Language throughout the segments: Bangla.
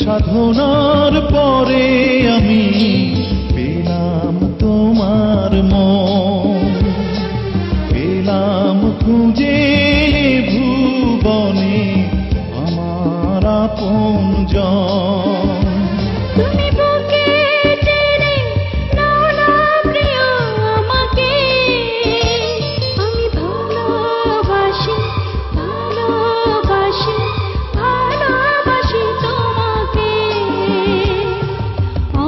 সাধনার পরে আমি পেলাম তোমার মন, পেলাম খুঁজে ভুবনে আমার আপনজন। তুমি বুকে টেনে নাও না প্রিয় আমাকে, আমি ভালোবাসি ভালোবাসি ভালোবাসি তোমাকে।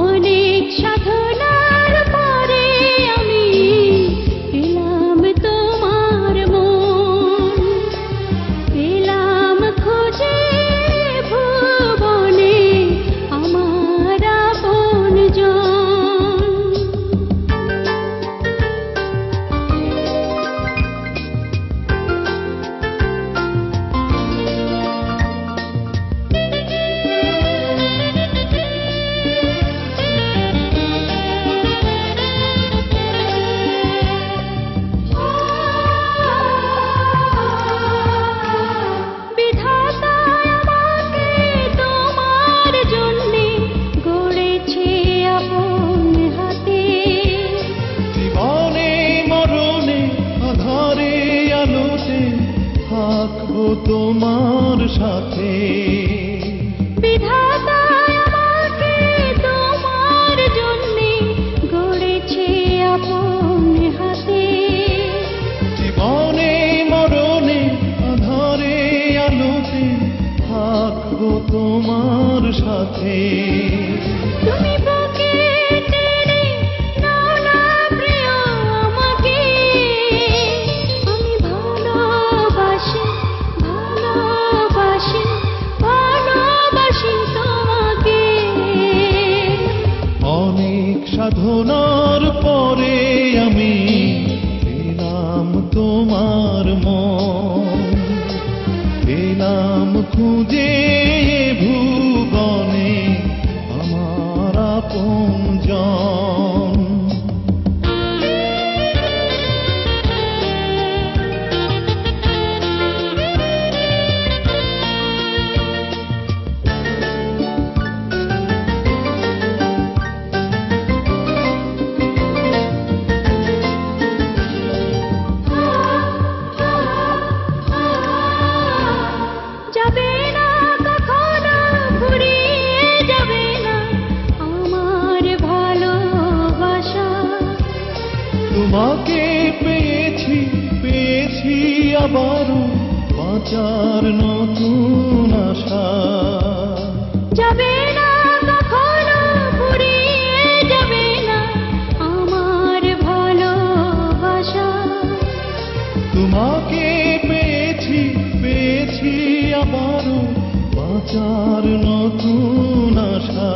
অনেক সাধনার পরে আমি পেলাম তোমার মন, পেলাম খুঁজে ভুবনে আমার আপনজন। বিধাতা আমাকে তোমার জন্যে গড়েছে আপন হাতে, জীবনে মরণে আধারে আলোতে থাকবো তোমার সাথে। বিধাতা আমাকে তোমার জন্যে গড়েছে আপন হাতে, জীবনে মরণে আধারে আলোতে থাকবো তোমার সাথে। তুমি বুকে টেনে নাও না প্রিয় আমাকে, আমি ভালোবাসি ভালোবাসি ভালোবাসি তোমাকে। অনেক সাধনার পরে আমি পেলাম তোমার মন, পেলাম খুঁজে ভুবনে আমার আপনজন। যাবে না কখনো ফুরিয়ে যাবে না আমার ভালোবাসা, তোমাকে পেয়েছি পেয়েছি আবারও বাঁচার নতুন আশা। যাবে না কখনো ফুরিয়ে যাবে না আমার ভালোবাসা, তোমাকে পেয়েছি পেয়েছি আবারও বাঁচার নতুন আশা।